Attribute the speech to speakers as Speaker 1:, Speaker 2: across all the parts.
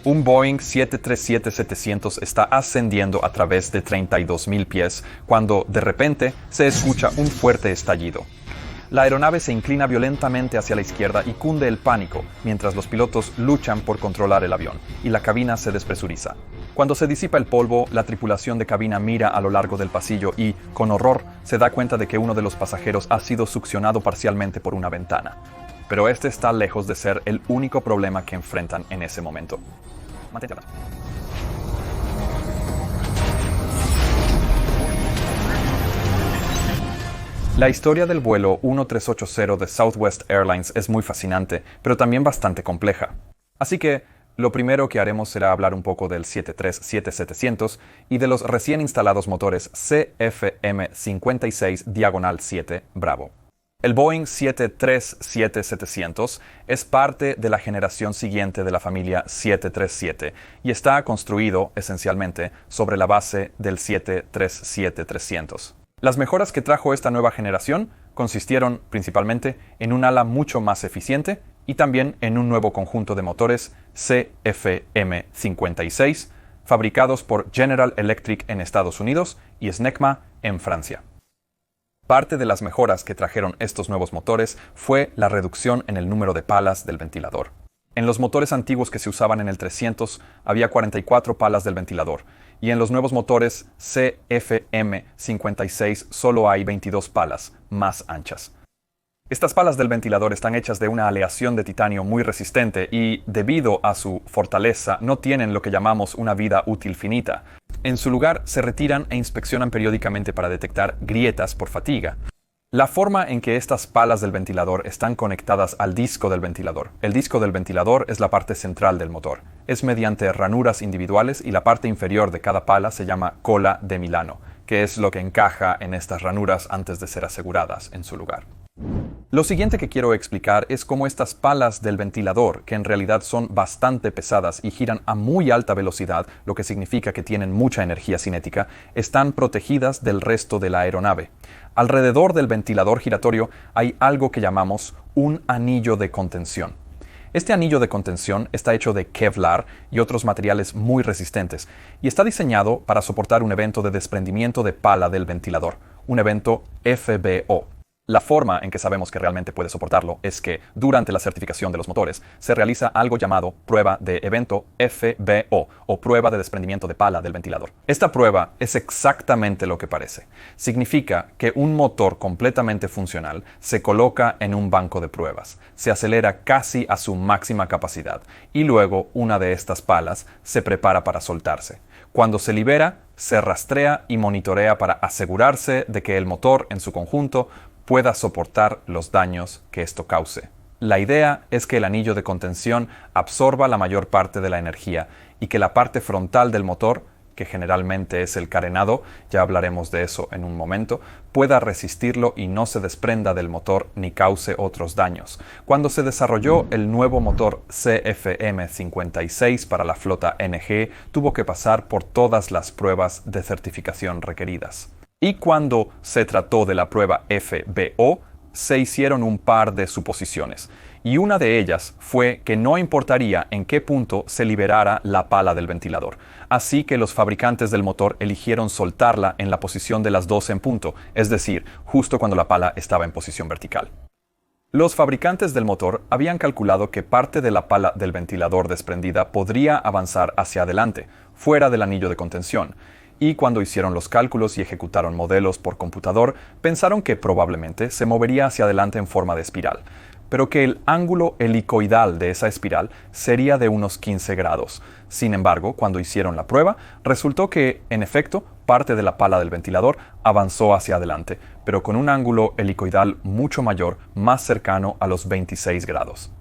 Speaker 1: Un Boeing 737-700 está ascendiendo a través de 32.000 pies cuando, de repente, se escucha un fuerte estallido. La aeronave se inclina violentamente hacia la izquierda y cunde el pánico, mientras los pilotos luchan por controlar el avión, y la cabina se despresuriza. Cuando se disipa el polvo, la tripulación de cabina mira a lo largo del pasillo y, con horror, se da cuenta de que uno de los pasajeros ha sido succionado parcialmente por una ventana. Pero este está lejos de ser el único problema que enfrentan en ese momento. Mantente atrás. La historia del vuelo 1380 de Southwest Airlines es muy fascinante, pero también bastante compleja. Así que, lo primero que haremos será hablar un poco del 737-700 y de los recién instalados motores CFM56-7 Bravo. El Boeing 737-700 es parte de la generación siguiente de la familia 737 y está construido, esencialmente, sobre la base del 737-300. Las mejoras que trajo esta nueva generación consistieron principalmente en un ala mucho más eficiente y también en un nuevo conjunto de motores CFM56 fabricados por General Electric en Estados Unidos y Snecma en Francia. Parte de las mejoras que trajeron estos nuevos motores fue la reducción en el número de palas del ventilador. En los motores antiguos que se usaban en el 300 había 44 palas del ventilador, y en los nuevos motores CFM56 solo hay 22 palas, más anchas. Estas palas del ventilador están hechas de una aleación de titanio muy resistente y, debido a su fortaleza, no tienen lo que llamamos una vida útil finita. En su lugar, se retiran e inspeccionan periódicamente para detectar grietas por fatiga. La forma en que estas palas del ventilador están conectadas al disco del ventilador. El disco del ventilador es la parte central del motor. Es mediante ranuras individuales y la parte inferior de cada pala se llama cola de Milano, que es lo que encaja en estas ranuras antes de ser aseguradas en su lugar. Lo siguiente que quiero explicar es cómo estas palas del ventilador, que en realidad son bastante pesadas y giran a muy alta velocidad, lo que significa que tienen mucha energía cinética, están protegidas del resto de la aeronave. Alrededor del ventilador giratorio hay algo que llamamos un anillo de contención. Este anillo de contención está hecho de Kevlar y otros materiales muy resistentes y está diseñado para soportar un evento de desprendimiento de pala del ventilador, un evento FBO. La forma en que sabemos que realmente puede soportarlo es que, durante la certificación de los motores, se realiza algo llamado prueba de evento FBO, o prueba de desprendimiento de pala del ventilador. Esta prueba es exactamente lo que parece. Significa que un motor completamente funcional se coloca en un banco de pruebas, se acelera casi a su máxima capacidad, y luego una de estas palas se prepara para soltarse. Cuando se libera, se rastrea y monitorea para asegurarse de que el motor, en su conjunto, pueda soportar los daños que esto cause. La idea es que el anillo de contención absorba la mayor parte de la energía y que la parte frontal del motor, que generalmente es el carenado, ya hablaremos de eso en un momento, pueda resistirlo y no se desprenda del motor ni cause otros daños. Cuando se desarrolló el nuevo motor CFM56 para la flota NG, tuvo que pasar por todas las pruebas de certificación requeridas. Y cuando se trató de la prueba FBO, se hicieron un par de suposiciones. Y una de ellas fue que no importaría en qué punto se liberara la pala del ventilador. Así que los fabricantes del motor eligieron soltarla en la posición de las 12 en punto, es decir, justo cuando la pala estaba en posición vertical. Los fabricantes del motor habían calculado que parte de la pala del ventilador desprendida podría avanzar hacia adelante, fuera del anillo de contención. Y cuando hicieron los cálculos y ejecutaron modelos por computador, pensaron que probablemente se movería hacia adelante en forma de espiral, pero que el ángulo helicoidal de esa espiral sería de unos 15 grados. Sin embargo, cuando hicieron la prueba, resultó que, en efecto, parte de la pala del ventilador avanzó hacia adelante, pero con un ángulo helicoidal mucho mayor, más cercano a los 26 grados.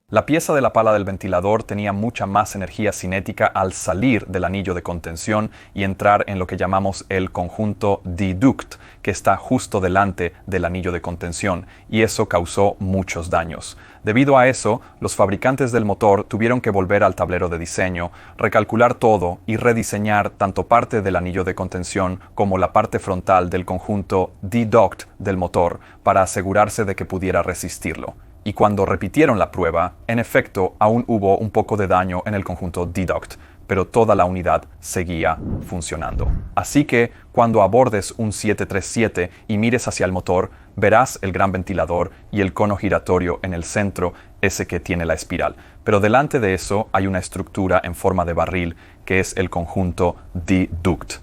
Speaker 1: La pieza de la pala del ventilador tenía mucha más energía cinética al salir del anillo de contención y entrar en lo que llamamos el conjunto deduct, que está justo delante del anillo de contención, y eso causó muchos daños. Debido a eso, los fabricantes del motor tuvieron que volver al tablero de diseño, recalcular todo y rediseñar tanto parte del anillo de contención como la parte frontal del conjunto deduct del motor para asegurarse de que pudiera resistirlo. Y cuando repitieron la prueba, en efecto, aún hubo un poco de daño en el conjunto Deduct, pero toda la unidad seguía funcionando. Así que, cuando abordes un 737 y mires hacia el motor, verás el gran ventilador y el cono giratorio en el centro, ese que tiene la espiral. Pero delante de eso hay una estructura en forma de barril, que es el conjunto Deduct.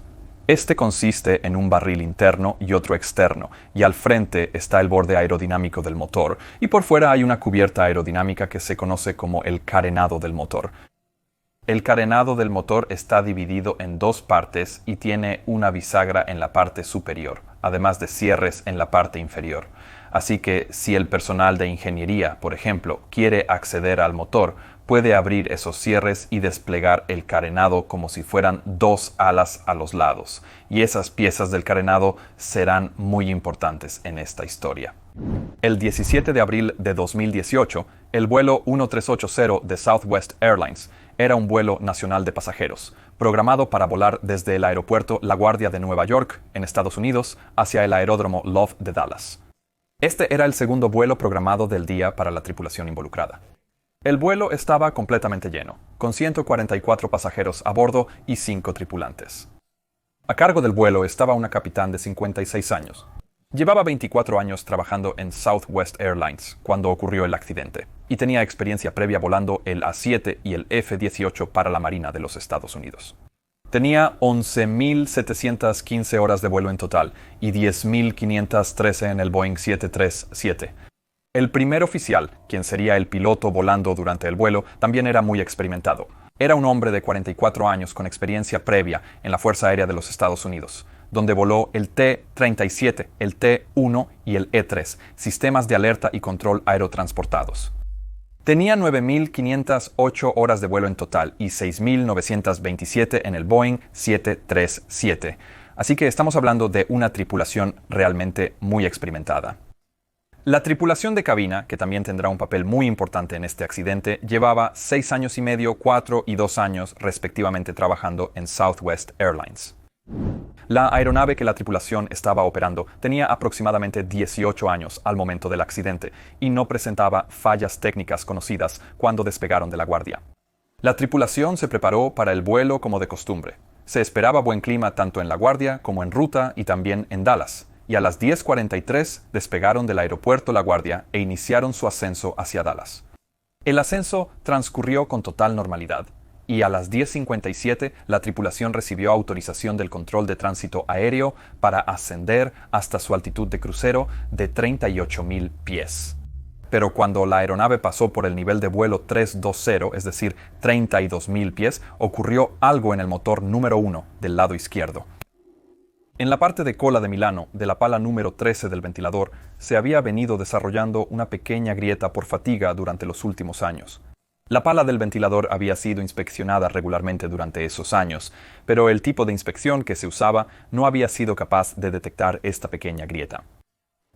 Speaker 1: Este consiste en un barril interno y otro externo, y al frente está el borde aerodinámico del motor, y por fuera hay una cubierta aerodinámica que se conoce como el carenado del motor. El carenado del motor está dividido en dos partes y tiene una bisagra en la parte superior, además de cierres en la parte inferior. Así que si el personal de ingeniería, por ejemplo, quiere acceder al motor, puede abrir esos cierres y desplegar el carenado como si fueran dos alas a los lados. Y esas piezas del carenado serán muy importantes en esta historia. El 17 de abril de 2018, el vuelo 1380 de Southwest Airlines era un vuelo nacional de pasajeros, programado para volar desde el aeropuerto LaGuardia de Nueva York, en Estados Unidos, hacia el aeródromo Love de Dallas. Este era el segundo vuelo programado del día para la tripulación involucrada. El vuelo estaba completamente lleno, con 144 pasajeros a bordo y 5 tripulantes. A cargo del vuelo estaba una capitán de 56 años. Llevaba 24 años trabajando en Southwest Airlines cuando ocurrió el accidente, y tenía experiencia previa volando el A-7 y el F-18 para la Marina de los Estados Unidos. Tenía 11.715 horas de vuelo en total y 10.513 en el Boeing 737. El primer oficial, quien sería el piloto volando durante el vuelo, también era muy experimentado. Era un hombre de 44 años con experiencia previa en la Fuerza Aérea de los Estados Unidos, donde voló el T-37, el T-1 y el E-3, sistemas de alerta y control aerotransportados. Tenía 9.508 horas de vuelo en total y 6.927 en el Boeing 737. Así que estamos hablando de una tripulación realmente muy experimentada. La tripulación de cabina, que también tendrá un papel muy importante en este accidente, llevaba 6 años y medio, 4 y 2 años respectivamente trabajando en Southwest Airlines. La aeronave que la tripulación estaba operando tenía aproximadamente 18 años al momento del accidente y no presentaba fallas técnicas conocidas cuando despegaron de LaGuardia. La tripulación se preparó para el vuelo como de costumbre. Se esperaba buen clima tanto en LaGuardia como en ruta y también en Dallas, y a las 10:43 despegaron del aeropuerto LaGuardia e iniciaron su ascenso hacia Dallas. El ascenso transcurrió con total normalidad, y a las 10:57 la tripulación recibió autorización del control de tránsito aéreo para ascender hasta su altitud de crucero de 38.000 pies. Pero cuando la aeronave pasó por el nivel de vuelo 320, es decir, 32.000 pies, ocurrió algo en el motor número 1 del lado izquierdo. En la parte de cola de Milano, de la pala número 13 del ventilador, se había venido desarrollando una pequeña grieta por fatiga durante los últimos años. La pala del ventilador había sido inspeccionada regularmente durante esos años, pero el tipo de inspección que se usaba no había sido capaz de detectar esta pequeña grieta.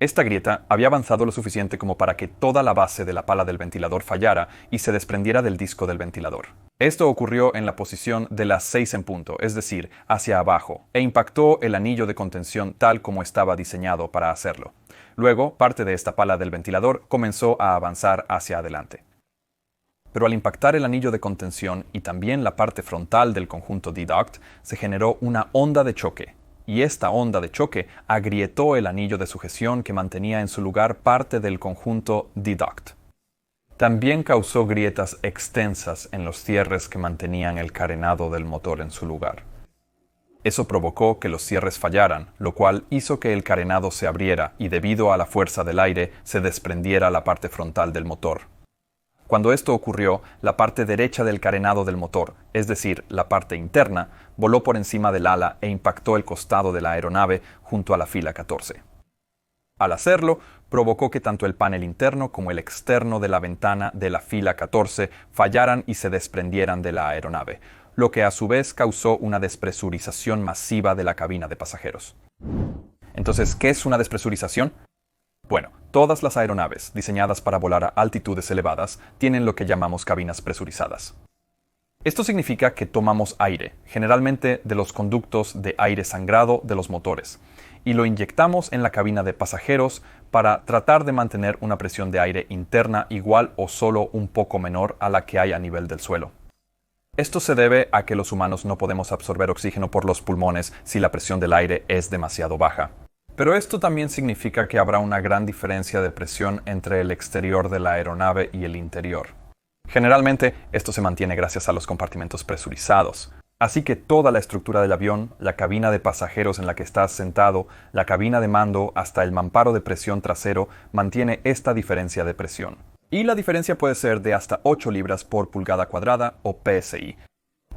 Speaker 1: Esta grieta había avanzado lo suficiente como para que toda la base de la pala del ventilador fallara y se desprendiera del disco del ventilador. Esto ocurrió en la posición de las 6 en punto, es decir, hacia abajo, e impactó el anillo de contención tal como estaba diseñado para hacerlo. Luego, parte de esta pala del ventilador comenzó a avanzar hacia adelante. Pero al impactar el anillo de contención y también la parte frontal del conjunto Deduct, se generó una onda de choque, y esta onda de choque agrietó el anillo de sujeción que mantenía en su lugar parte del conjunto Deduct. También causó grietas extensas en los cierres que mantenían el carenado del motor en su lugar. Eso provocó que los cierres fallaran, lo cual hizo que el carenado se abriera y debido a la fuerza del aire se desprendiera la parte frontal del motor. Cuando esto ocurrió, la parte derecha del carenado del motor, es decir, la parte interna, voló por encima del ala e impactó el costado de la aeronave junto a la fila 14. Al hacerlo, provocó que tanto el panel interno como el externo de la ventana de la fila 14 fallaran y se desprendieran de la aeronave, lo que a su vez causó una despresurización masiva de la cabina de pasajeros. Entonces, ¿qué es una despresurización? Bueno, todas las aeronaves diseñadas para volar a altitudes elevadas tienen lo que llamamos cabinas presurizadas. Esto significa que tomamos aire, generalmente de los conductos de aire sangrado de los motores, y lo inyectamos en la cabina de pasajeros para tratar de mantener una presión de aire interna igual o solo un poco menor a la que hay a nivel del suelo. Esto se debe a que los humanos no podemos absorber oxígeno por los pulmones si la presión del aire es demasiado baja. Pero esto también significa que habrá una gran diferencia de presión entre el exterior de la aeronave y el interior. Generalmente, esto se mantiene gracias a los compartimentos presurizados. Así que toda la estructura del avión, la cabina de pasajeros en la que estás sentado, la cabina de mando hasta el mamparo de presión trasero mantiene esta diferencia de presión. Y la diferencia puede ser de hasta 8 libras por pulgada cuadrada o PSI.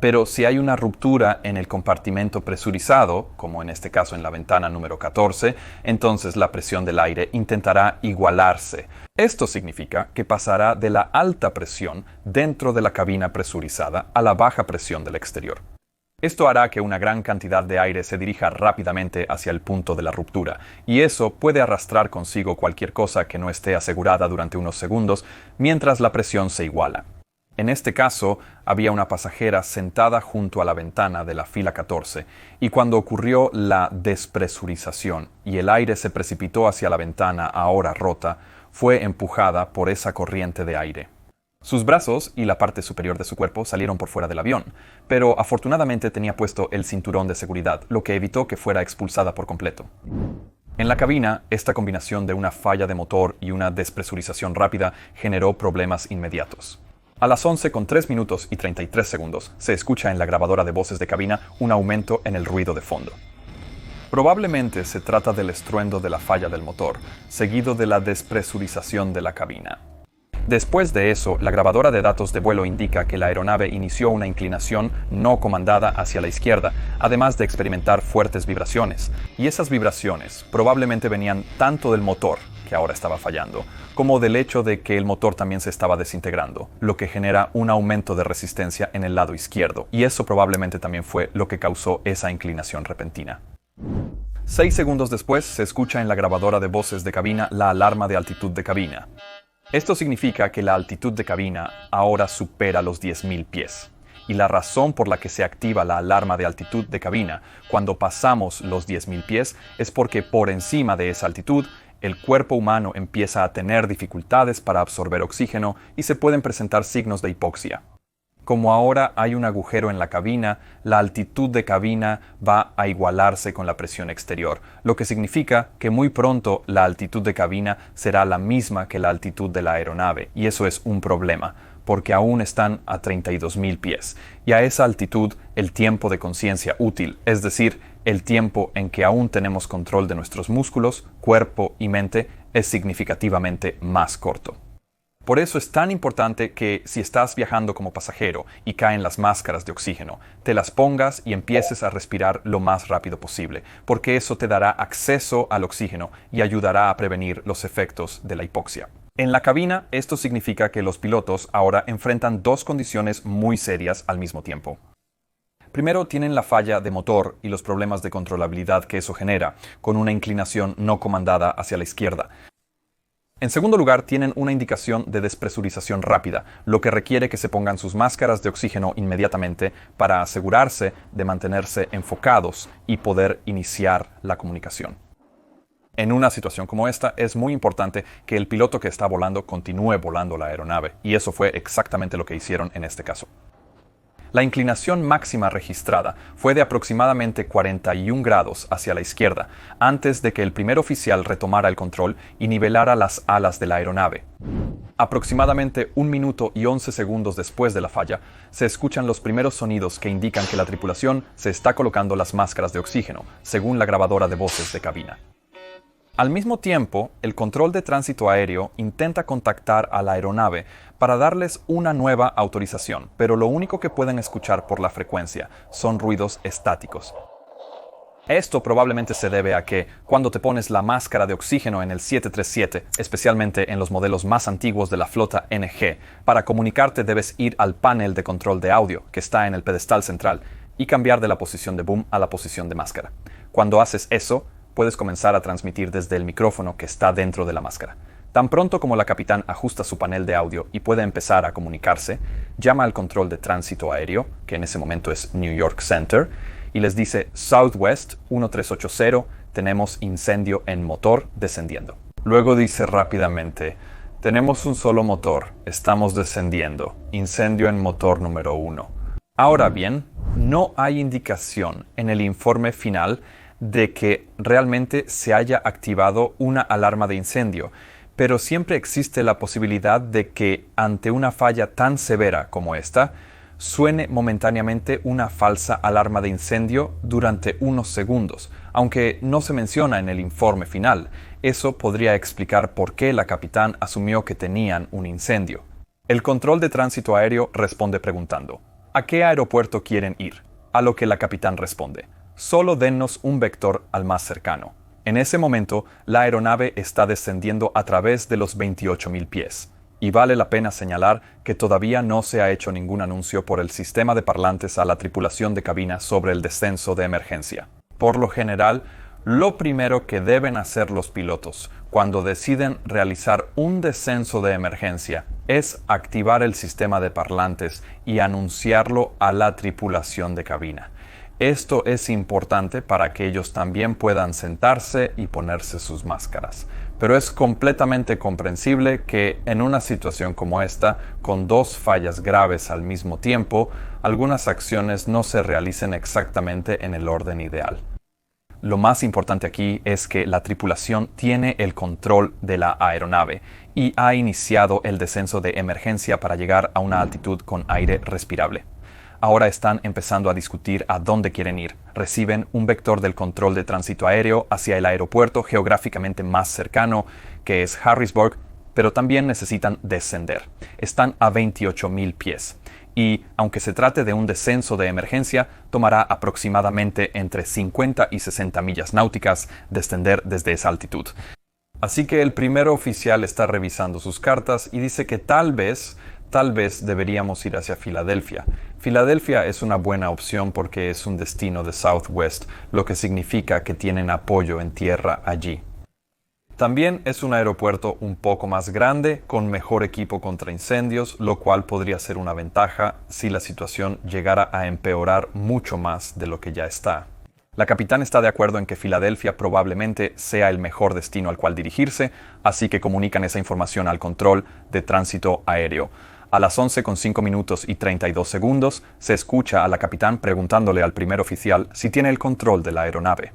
Speaker 1: Pero si hay una ruptura en el compartimento presurizado, como en este caso en la ventana número 14, entonces la presión del aire intentará igualarse. Esto significa que pasará de la alta presión dentro de la cabina presurizada a la baja presión del exterior. Esto hará que una gran cantidad de aire se dirija rápidamente hacia el punto de la ruptura, y eso puede arrastrar consigo cualquier cosa que no esté asegurada durante unos segundos mientras la presión se iguala. En este caso, había una pasajera sentada junto a la ventana de la fila 14, y cuando ocurrió la despresurización y el aire se precipitó hacia la ventana ahora rota, fue empujada por esa corriente de aire. Sus brazos y la parte superior de su cuerpo salieron por fuera del avión, pero afortunadamente tenía puesto el cinturón de seguridad, lo que evitó que fuera expulsada por completo. En la cabina, esta combinación de una falla de motor y una despresurización rápida generó problemas inmediatos. A las 11:03 y 33 segundos se escucha en la grabadora de voces de cabina un aumento en el ruido de fondo. Probablemente se trata del estruendo de la falla del motor, seguido de la despresurización de la cabina. Después de eso, la grabadora de datos de vuelo indica que la aeronave inició una inclinación no comandada hacia la izquierda, además de experimentar fuertes vibraciones. Y esas vibraciones probablemente venían tanto del motor, que ahora estaba fallando, como del hecho de que el motor también se estaba desintegrando, lo que genera un aumento de resistencia en el lado izquierdo, y eso probablemente también fue lo que causó esa inclinación repentina. 6 segundos después se escucha en la grabadora de voces de cabina la alarma de altitud de cabina. Esto significa que la altitud de cabina ahora supera los 10.000 pies. Y la razón por la que se activa la alarma de altitud de cabina cuando pasamos los 10.000 pies es porque por encima de esa altitud, el cuerpo humano empieza a tener dificultades para absorber oxígeno y se pueden presentar signos de hipoxia. Como ahora hay un agujero en la cabina, la altitud de cabina va a igualarse con la presión exterior, lo que significa que muy pronto la altitud de cabina será la misma que la altitud de la aeronave, y eso es un problema, porque aún están a 32.000 pies, y a esa altitud el tiempo de conciencia útil, es decir, el tiempo en que aún tenemos control de nuestros músculos, cuerpo y mente, es significativamente más corto. Por eso es tan importante que si estás viajando como pasajero y caen las máscaras de oxígeno, te las pongas y empieces a respirar lo más rápido posible, porque eso te dará acceso al oxígeno y ayudará a prevenir los efectos de la hipoxia. En la cabina, esto significa que los pilotos ahora enfrentan dos condiciones muy serias al mismo tiempo. Primero tienen la falla de motor y los problemas de controlabilidad que eso genera, con una inclinación no comandada hacia la izquierda. En segundo lugar, tienen una indicación de despresurización rápida, lo que requiere que se pongan sus máscaras de oxígeno inmediatamente para asegurarse de mantenerse enfocados y poder iniciar la comunicación. En una situación como esta, es muy importante que el piloto que está volando continúe volando la aeronave, y eso fue exactamente lo que hicieron en este caso. La inclinación máxima registrada fue de aproximadamente 41 grados hacia la izquierda, antes de que el primer oficial retomara el control y nivelara las alas de la aeronave. Aproximadamente 1 minuto y 11 segundos después de la falla, se escuchan los primeros sonidos que indican que la tripulación se está colocando las máscaras de oxígeno, según la grabadora de voces de cabina. Al mismo tiempo, el control de tránsito aéreo intenta contactar a la aeronave para darles una nueva autorización, pero lo único que pueden escuchar por la frecuencia son ruidos estáticos. Esto probablemente se debe a que, cuando te pones la máscara de oxígeno en el 737, especialmente en los modelos más antiguos de la flota NG, para comunicarte debes ir al panel de control de audio, que está en el pedestal central, y cambiar de la posición de boom a la posición de máscara. Cuando haces eso, puedes comenzar a transmitir desde el micrófono que está dentro de la máscara. Tan pronto como la capitán ajusta su panel de audio y puede empezar a comunicarse, llama al control de tránsito aéreo, que en ese momento es New York Center, y les dice Southwest 1380, tenemos incendio en motor descendiendo. Luego dice rápidamente, tenemos un solo motor, estamos descendiendo, incendio en motor número 1. Ahora bien, no hay indicación en el informe final de que realmente se haya activado una alarma de incendio, pero siempre existe la posibilidad de que ante una falla tan severa como esta, suene momentáneamente una falsa alarma de incendio durante unos segundos. Aunque no se menciona en el informe final, eso podría explicar por qué la capitán asumió que tenían un incendio. El control de tránsito aéreo responde preguntando, ¿a qué aeropuerto quieren ir? A lo que la capitán responde, solo dennos un vector al más cercano. En ese momento, la aeronave está descendiendo a través de los 28.000 pies. Y vale la pena señalar que todavía no se ha hecho ningún anuncio por el sistema de parlantes a la tripulación de cabina sobre el descenso de emergencia. Por lo general, lo primero que deben hacer los pilotos cuando deciden realizar un descenso de emergencia es activar el sistema de parlantes y anunciarlo a la tripulación de cabina. Esto es importante para que ellos también puedan sentarse y ponerse sus máscaras. Pero es completamente comprensible que en una situación como esta, con dos fallas graves al mismo tiempo, algunas acciones no se realicen exactamente en el orden ideal. Lo más importante aquí es que la tripulación tiene el control de la aeronave y ha iniciado el descenso de emergencia para llegar a una altitud con aire respirable. Ahora están empezando a discutir a dónde quieren ir. Reciben un vector del control de tránsito aéreo hacia el aeropuerto geográficamente más cercano, que es Harrisburg, pero también necesitan descender. Están a 28.000 pies. Y, aunque se trate de un descenso de emergencia, tomará aproximadamente entre 50 y 60 millas náuticas descender desde esa altitud. Así que el primer oficial está revisando sus cartas y dice que tal vez deberíamos ir hacia Filadelfia. Filadelfia es una buena opción porque es un destino de Southwest, lo que significa que tienen apoyo en tierra allí. También es un aeropuerto un poco más grande, con mejor equipo contra incendios, lo cual podría ser una ventaja si la situación llegara a empeorar mucho más de lo que ya está. La capitán está de acuerdo en que Filadelfia probablemente sea el mejor destino al cual dirigirse, así que comunican esa información al control de tránsito aéreo. A las 11:05 y 32 segundos se escucha a la capitán preguntándole al primer oficial si tiene el control de la aeronave.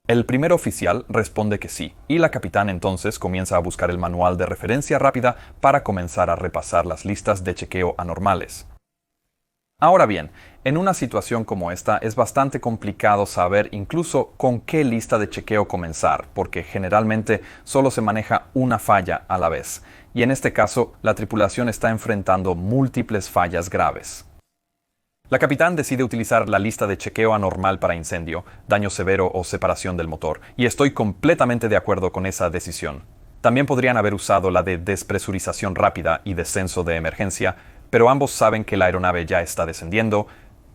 Speaker 1: El primer oficial responde que sí, y la capitán entonces comienza a buscar el manual de referencia rápida para comenzar a repasar las listas de chequeo anormales. Ahora bien, en una situación como esta es bastante complicado saber incluso con qué lista de chequeo comenzar, porque generalmente solo se maneja una falla a la vez, y en este caso la tripulación está enfrentando múltiples fallas graves. La capitán decide utilizar la lista de chequeo anormal para incendio, daño severo o separación del motor, y estoy completamente de acuerdo con esa decisión. También podrían haber usado la de despresurización rápida y descenso de emergencia, pero ambos saben que la aeronave ya está descendiendo,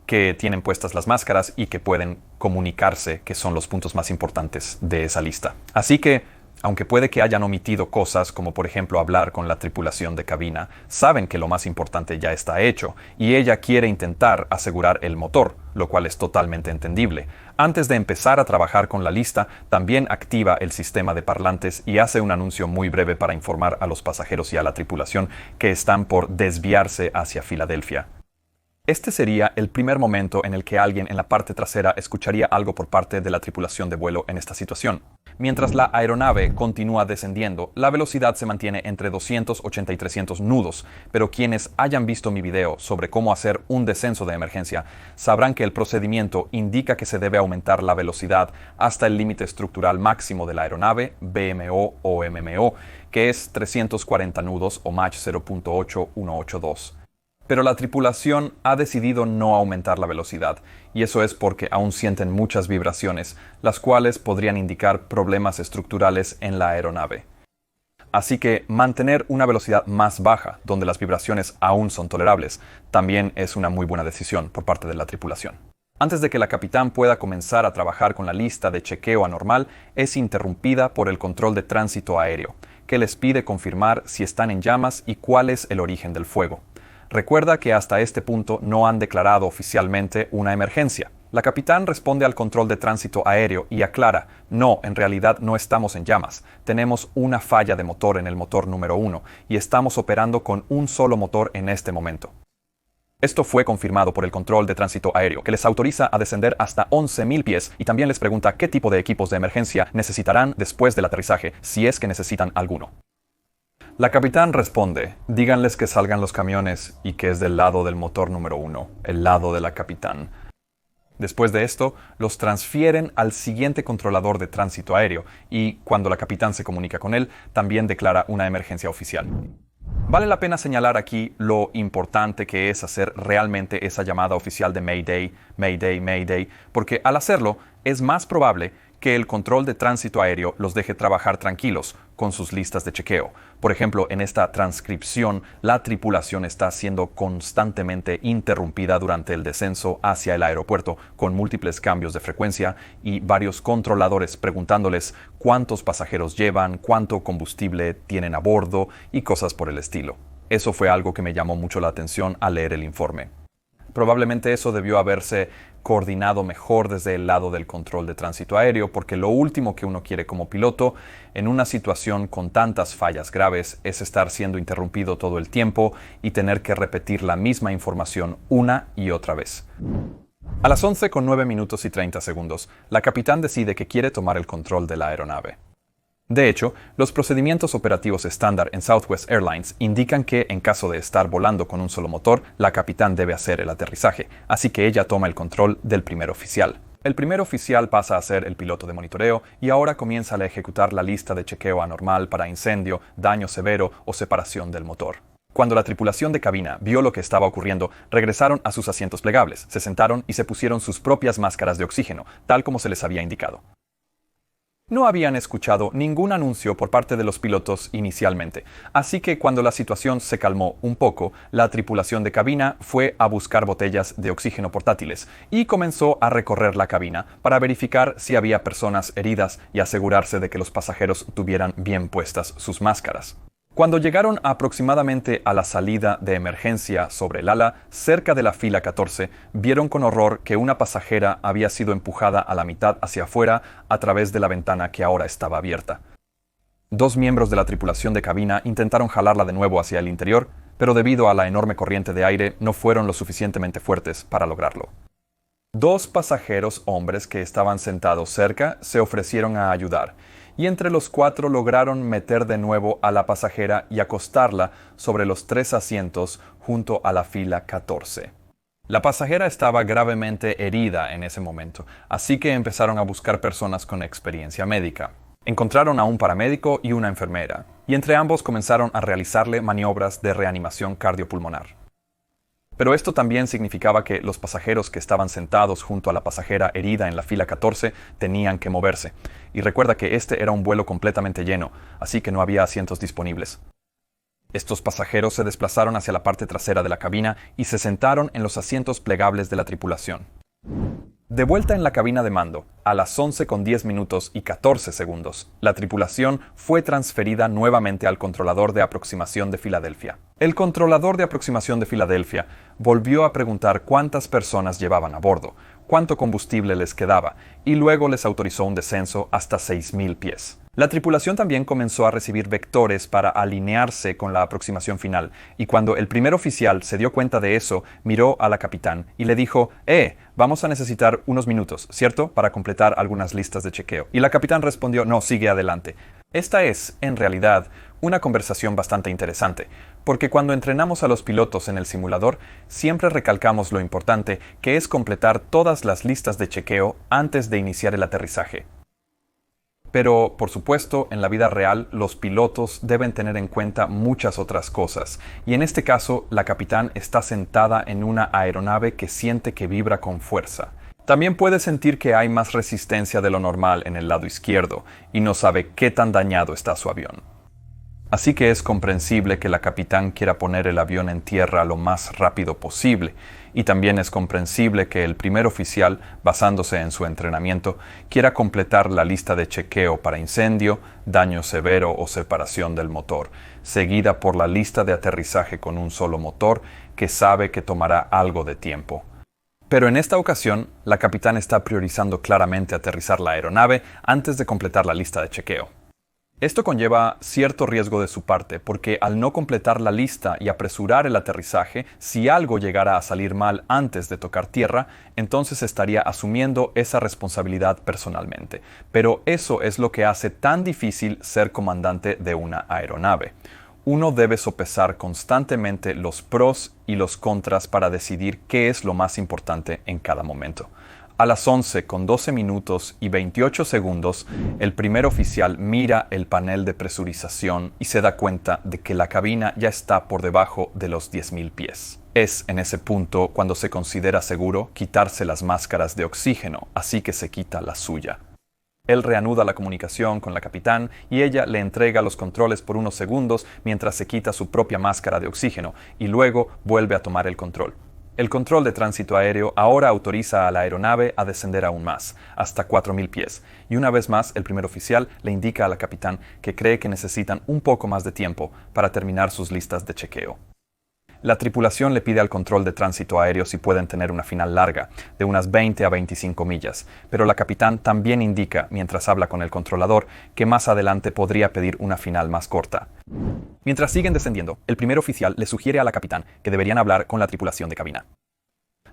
Speaker 1: que tienen puestas las máscaras y que pueden comunicarse, que son los puntos más importantes de esa lista. Así que, aunque puede que hayan omitido cosas como por ejemplo hablar con la tripulación de cabina, saben que lo más importante ya está hecho y ella quiere intentar asegurar el motor, lo cual es totalmente entendible. Antes de empezar a trabajar con la lista, también activa el sistema de parlantes y hace un anuncio muy breve para informar a los pasajeros y a la tripulación que están por desviarse hacia Filadelfia. Este sería el primer momento en el que alguien en la parte trasera escucharía algo por parte de la tripulación de vuelo en esta situación. Mientras la aeronave continúa descendiendo, la velocidad se mantiene entre 280 y 300 nudos, pero quienes hayan visto mi video sobre cómo hacer un descenso de emergencia sabrán que el procedimiento indica que se debe aumentar la velocidad hasta el límite estructural máximo de la aeronave, BMO o MMO, que es 340 nudos o Mach 0.8182. Pero la tripulación ha decidido no aumentar la velocidad, y eso es porque aún sienten muchas vibraciones, las cuales podrían indicar problemas estructurales en la aeronave. Así que mantener una velocidad más baja, donde las vibraciones aún son tolerables, también es una muy buena decisión por parte de la tripulación. Antes de que la capitán pueda comenzar a trabajar con la lista de chequeo anormal, es interrumpida por el control de tránsito aéreo, que les pide confirmar si están en llamas y cuál es el origen del fuego. Recuerda que hasta este punto no han declarado oficialmente una emergencia. La capitán responde al control de tránsito aéreo y aclara: no, en realidad no estamos en llamas. Tenemos una falla de motor en el motor número 1 y estamos operando con un solo motor en este momento. Esto fue confirmado por el control de tránsito aéreo, que les autoriza a descender hasta 11.000 pies y también les pregunta qué tipo de equipos de emergencia necesitarán después del aterrizaje, si es que necesitan alguno. La capitán responde: díganles que salgan los camiones y que es del lado del motor número 1, el lado de la capitán. Después de esto, los transfieren al siguiente controlador de tránsito aéreo y, cuando la capitán se comunica con él, también declara una emergencia oficial. Vale la pena señalar aquí lo importante que es hacer realmente esa llamada oficial de Mayday, Mayday, Mayday, porque al hacerlo es más probable que el control de tránsito aéreo los deje trabajar tranquilos con sus listas de chequeo. Por ejemplo, en esta transcripción, la tripulación está siendo constantemente interrumpida durante el descenso hacia el aeropuerto, con múltiples cambios de frecuencia y varios controladores preguntándoles cuántos pasajeros llevan, cuánto combustible tienen a bordo y cosas por el estilo. Eso fue algo que me llamó mucho la atención al leer el informe. Probablemente eso debió haberse coordinado mejor desde el lado del control de tránsito aéreo, porque lo último que uno quiere como piloto en una situación con tantas fallas graves es estar siendo interrumpido todo el tiempo y tener que repetir la misma información una y otra vez. A las 11:09:30, la capitán decide que quiere tomar el control de la aeronave. De hecho, los procedimientos operativos estándar en Southwest Airlines indican que, en caso de estar volando con un solo motor, la capitán debe hacer el aterrizaje, así que ella toma el control del primer oficial. El primer oficial pasa a ser el piloto de monitoreo y ahora comienza a ejecutar la lista de chequeo anormal para incendio, daño severo o separación del motor. Cuando la tripulación de cabina vio lo que estaba ocurriendo, regresaron a sus asientos plegables, se sentaron y se pusieron sus propias máscaras de oxígeno, tal como se les había indicado. No habían escuchado ningún anuncio por parte de los pilotos inicialmente, así que cuando la situación se calmó un poco, la tripulación de cabina fue a buscar botellas de oxígeno portátiles y comenzó a recorrer la cabina para verificar si había personas heridas y asegurarse de que los pasajeros tuvieran bien puestas sus máscaras. Cuando llegaron aproximadamente a la salida de emergencia sobre el ala, cerca de la fila 14, vieron con horror que una pasajera había sido empujada a la mitad hacia afuera a través de la ventana que ahora estaba abierta. Dos miembros de la tripulación de cabina intentaron jalarla de nuevo hacia el interior, pero debido a la enorme corriente de aire no fueron lo suficientemente fuertes para lograrlo. Dos pasajeros hombres que estaban sentados cerca se ofrecieron a ayudar, y entre los cuatro lograron meter de nuevo a la pasajera y acostarla sobre los 3 asientos junto a la fila 14. La pasajera estaba gravemente herida en ese momento, así que empezaron a buscar personas con experiencia médica. Encontraron a un paramédico y una enfermera, y entre ambos comenzaron a realizarle maniobras de reanimación cardiopulmonar. Pero esto también significaba que los pasajeros que estaban sentados junto a la pasajera herida en la fila 14 tenían que moverse. Y recuerda que este era un vuelo completamente lleno, así que no había asientos disponibles. Estos pasajeros se desplazaron hacia la parte trasera de la cabina y se sentaron en los asientos plegables de la tripulación. De vuelta en la cabina de mando, a las 11:10:14, la tripulación fue transferida nuevamente al controlador de aproximación de Filadelfia. El controlador de aproximación de Filadelfia volvió a preguntar cuántas personas llevaban a bordo, cuánto combustible les quedaba, y luego les autorizó un descenso hasta 6.000 pies. La tripulación también comenzó a recibir vectores para alinearse con la aproximación final, y cuando el primer oficial se dio cuenta de eso, miró a la capitán y le dijo: vamos a necesitar unos minutos, ¿cierto?, para completar algunas listas de chequeo. Y la capitán respondió: no, sigue adelante. Esta es, en realidad, una conversación bastante interesante, porque cuando entrenamos a los pilotos en el simulador, siempre recalcamos lo importante que es completar todas las listas de chequeo antes de iniciar el aterrizaje. Pero, por supuesto, en la vida real, los pilotos deben tener en cuenta muchas otras cosas, y en este caso, la capitán está sentada en una aeronave que siente que vibra con fuerza. También puede sentir que hay más resistencia de lo normal en el lado izquierdo, y no sabe qué tan dañado está su avión. Así que es comprensible que la capitán quiera poner el avión en tierra lo más rápido posible, y también es comprensible que el primer oficial, basándose en su entrenamiento, quiera completar la lista de chequeo para incendio, daño severo o separación del motor, seguida por la lista de aterrizaje con un solo motor, que sabe que tomará algo de tiempo. Pero en esta ocasión, la capitán está priorizando claramente aterrizar la aeronave antes de completar la lista de chequeo. Esto conlleva cierto riesgo de su parte, porque al no completar la lista y apresurar el aterrizaje, si algo llegara a salir mal antes de tocar tierra, entonces estaría asumiendo esa responsabilidad personalmente. Pero eso es lo que hace tan difícil ser comandante de una aeronave. Uno debe sopesar constantemente los pros y los contras para decidir qué es lo más importante en cada momento. A las 11:12 y 28 segundos, el primer oficial mira el panel de presurización y se da cuenta de que la cabina ya está por debajo de los 10.000 pies. Es en ese punto cuando se considera seguro quitarse las máscaras de oxígeno, así que se quita la suya. Él reanuda la comunicación con la capitán y ella le entrega los controles por unos segundos mientras se quita su propia máscara de oxígeno y luego vuelve a tomar el control. El control de tránsito aéreo ahora autoriza a la aeronave a descender aún más, hasta 4.000 pies, y una vez más el primer oficial le indica a la capitán que cree que necesitan un poco más de tiempo para terminar sus listas de chequeo. La tripulación le pide al control de tránsito aéreo si pueden tener una final larga, de unas 20 a 25 millas, pero la capitán también indica, mientras habla con el controlador, que más adelante podría pedir una final más corta. Mientras siguen descendiendo, el primer oficial le sugiere a la capitán que deberían hablar con la tripulación de cabina.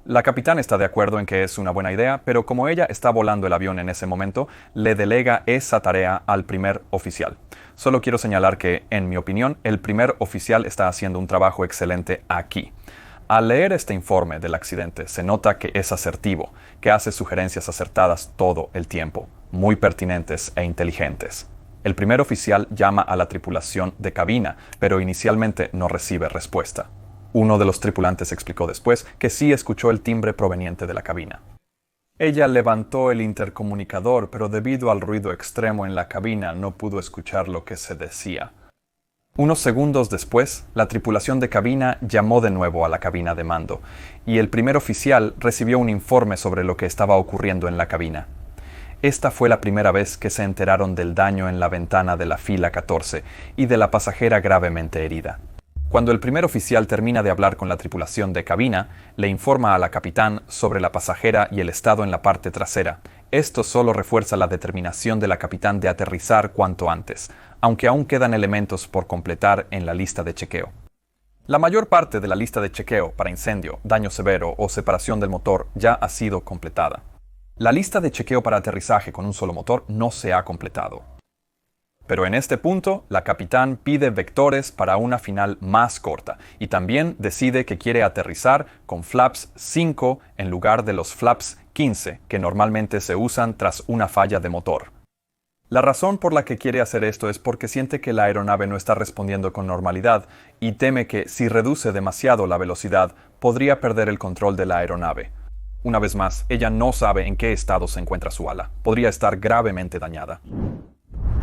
Speaker 1: La capitán está de acuerdo en que es una buena idea, pero como ella está volando el avión en ese momento, le delega esa tarea al primer oficial. Solo quiero señalar que, en mi opinión, el primer oficial está haciendo un trabajo excelente aquí. Al leer este informe del accidente, se nota que es asertivo, que hace sugerencias acertadas todo el tiempo, muy pertinentes e inteligentes. El primer oficial llama a la tripulación de cabina, pero inicialmente no recibe respuesta. Uno de los tripulantes explicó después que sí escuchó el timbre proveniente de la cabina. Ella levantó el intercomunicador, pero debido al ruido extremo en la cabina no pudo escuchar lo que se decía. Unos segundos después, la tripulación de cabina llamó de nuevo a la cabina de mando, y el primer oficial recibió un informe sobre lo que estaba ocurriendo en la cabina. Esta fue la primera vez que se enteraron del daño en la ventana de la fila 14 y de la pasajera gravemente herida. Cuando el primer oficial termina de hablar con la tripulación de cabina, le informa a la capitán sobre la pasajera y el estado en la parte trasera. Esto solo refuerza la determinación de la capitán de aterrizar cuanto antes, aunque aún quedan elementos por completar en la lista de chequeo. La mayor parte de la lista de chequeo para incendio, daño severo o separación del motor ya ha sido completada. La lista de chequeo para aterrizaje con un solo motor no se ha completado. Pero en este punto, la capitán pide vectores para una final más corta y también decide que quiere aterrizar con flaps 5 en lugar de los flaps 15 que normalmente se usan tras una falla de motor. La razón por la que quiere hacer esto es porque siente que la aeronave no está respondiendo con normalidad y teme que si reduce demasiado la velocidad podría perder el control de la aeronave. Una vez más, ella no sabe en qué estado se encuentra su ala. Podría estar gravemente dañada.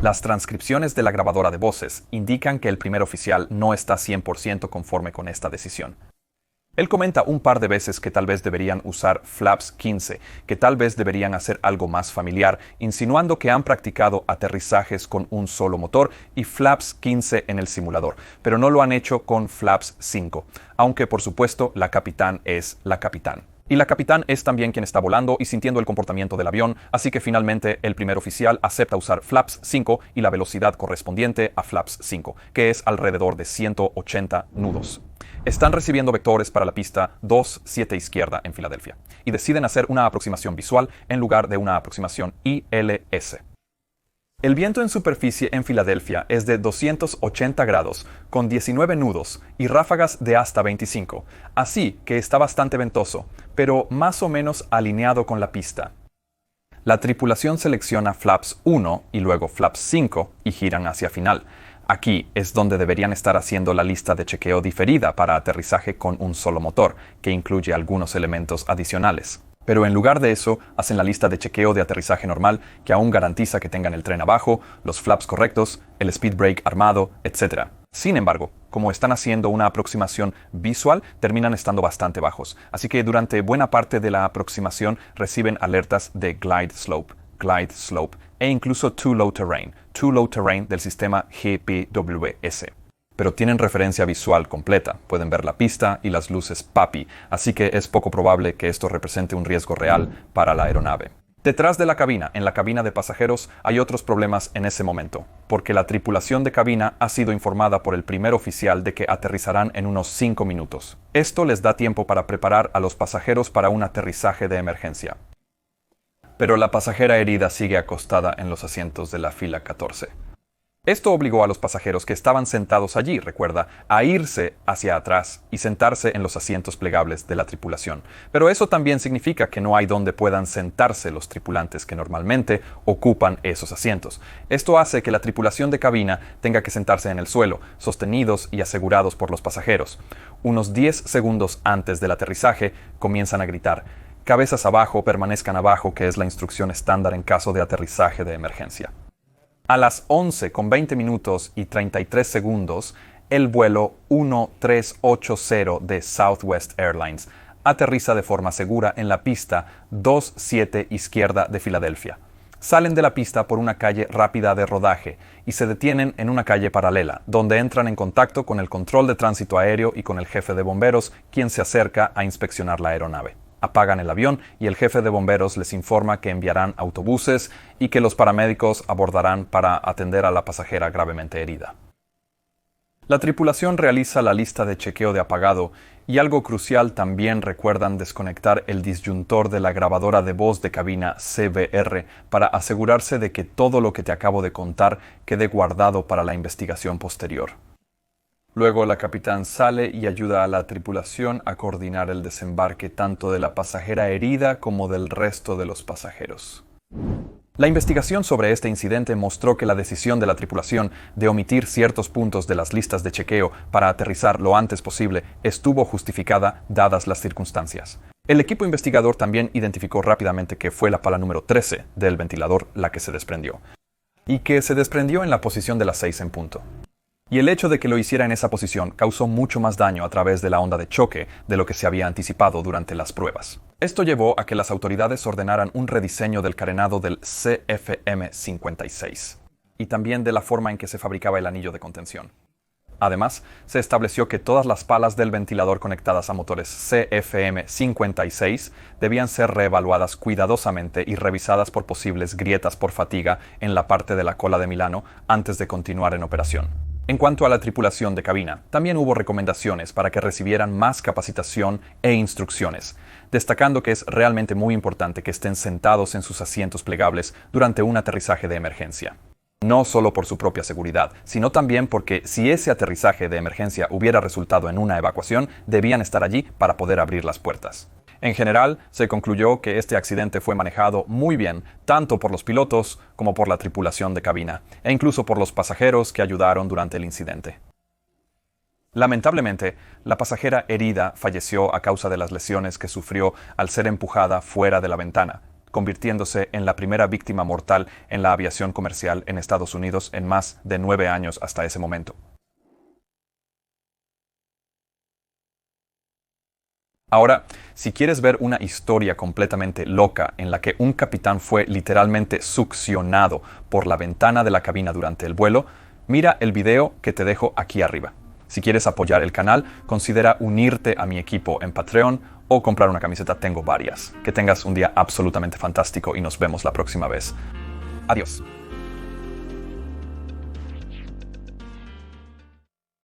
Speaker 1: Las transcripciones de la grabadora de voces indican que el primer oficial no está 100% conforme con esta decisión. Él comenta un par de veces que tal vez deberían usar flaps 15, que tal vez deberían hacer algo más familiar, insinuando que han practicado aterrizajes con un solo motor y flaps 15 en el simulador, pero no lo han hecho con flaps 5, aunque por supuesto la capitán es la capitán. Y la capitán es también quien está volando y sintiendo el comportamiento del avión, así que finalmente el primer oficial acepta usar flaps 5 y la velocidad correspondiente a flaps 5, que es alrededor de 180 nudos. Están recibiendo vectores para la pista 2-7 izquierda en Filadelfia, y deciden hacer una aproximación visual en lugar de una aproximación ILS. El viento en superficie en Filadelfia es de 280 grados, con 19 nudos y ráfagas de hasta 25, así que está bastante ventoso, pero más o menos alineado con la pista. La tripulación selecciona flaps 1 y luego flaps 5 y giran hacia final. Aquí es donde deberían estar haciendo la lista de chequeo diferida para aterrizaje con un solo motor, que incluye algunos elementos adicionales. Pero en lugar de eso, hacen la lista de chequeo de aterrizaje normal que aún garantiza que tengan el tren abajo, los flaps correctos, el speed brake armado, etc. Sin embargo, como están haciendo una aproximación visual, terminan estando bastante bajos. Así que durante buena parte de la aproximación reciben alertas de glide slope e incluso too low terrain del sistema GPWS. Pero tienen referencia visual completa, pueden ver la pista y las luces PAPI, así que es poco probable que esto represente un riesgo real para la aeronave. Detrás de la cabina, en la cabina de pasajeros, hay otros problemas en ese momento, porque la tripulación de cabina ha sido informada por el primer oficial de que aterrizarán en unos 5 minutos. Esto les da tiempo para preparar a los pasajeros para un aterrizaje de emergencia. Pero la pasajera herida sigue acostada en los asientos de la fila 14. Esto obligó a los pasajeros que estaban sentados allí, recuerda, a irse hacia atrás y sentarse en los asientos plegables de la tripulación. Pero eso también significa que no hay donde puedan sentarse los tripulantes que normalmente ocupan esos asientos. Esto hace que la tripulación de cabina tenga que sentarse en el suelo, sostenidos y asegurados por los pasajeros. Unos 10 segundos antes del aterrizaje comienzan a gritar: cabezas abajo, permanezcan abajo, que es la instrucción estándar en caso de aterrizaje de emergencia. A las 11:20 minutos y 33 segundos, el vuelo 1380 de Southwest Airlines aterriza de forma segura en la pista 27 izquierda de Filadelfia. Salen de la pista por una calle rápida de rodaje y se detienen en una calle paralela, donde entran en contacto con el control de tránsito aéreo y con el jefe de bomberos, quien se acerca a inspeccionar la aeronave. Apagan el avión y el jefe de bomberos les informa que enviarán autobuses y que los paramédicos abordarán para atender a la pasajera gravemente herida. La tripulación realiza la lista de chequeo de apagado y algo crucial, también recuerdan desconectar el disyuntor de la grabadora de voz de cabina CBR para asegurarse de que todo lo que te acabo de contar quede guardado para la investigación posterior. Luego la capitán sale y ayuda a la tripulación a coordinar el desembarque tanto de la pasajera herida como del resto de los pasajeros. La investigación sobre este incidente mostró que la decisión de la tripulación de omitir ciertos puntos de las listas de chequeo para aterrizar lo antes posible estuvo justificada dadas las circunstancias. El equipo investigador también identificó rápidamente que fue la pala número 13 del ventilador la que se desprendió, y que se desprendió en la posición de las 6 en punto. Y el hecho de que lo hiciera en esa posición causó mucho más daño a través de la onda de choque de lo que se había anticipado durante las pruebas. Esto llevó a que las autoridades ordenaran un rediseño del carenado del CFM56 y también de la forma en que se fabricaba el anillo de contención. Además, se estableció que todas las palas del ventilador conectadas a motores CFM56 debían ser reevaluadas cuidadosamente y revisadas por posibles grietas por fatiga en la parte de la cola de Milano antes de continuar en operación. En cuanto a la tripulación de cabina, también hubo recomendaciones para que recibieran más capacitación e instrucciones, destacando que es realmente muy importante que estén sentados en sus asientos plegables durante un aterrizaje de emergencia. No solo por su propia seguridad, sino también porque si ese aterrizaje de emergencia hubiera resultado en una evacuación, debían estar allí para poder abrir las puertas. En general, se concluyó que este accidente fue manejado muy bien, tanto por los pilotos como por la tripulación de cabina, e incluso por los pasajeros que ayudaron durante el incidente. Lamentablemente, la pasajera herida falleció a causa de las lesiones que sufrió al ser empujada fuera de la ventana, convirtiéndose en la primera víctima mortal en la aviación comercial en Estados Unidos en más de 9 años hasta ese momento. Ahora, si quieres ver una historia completamente loca en la que un capitán fue literalmente succionado por la ventana de la cabina durante el vuelo, mira el video que te dejo aquí arriba. Si quieres apoyar el canal, considera unirte a mi equipo en Patreon o comprar una camiseta, tengo varias. Que tengas un día absolutamente fantástico y nos vemos la próxima vez. Adiós.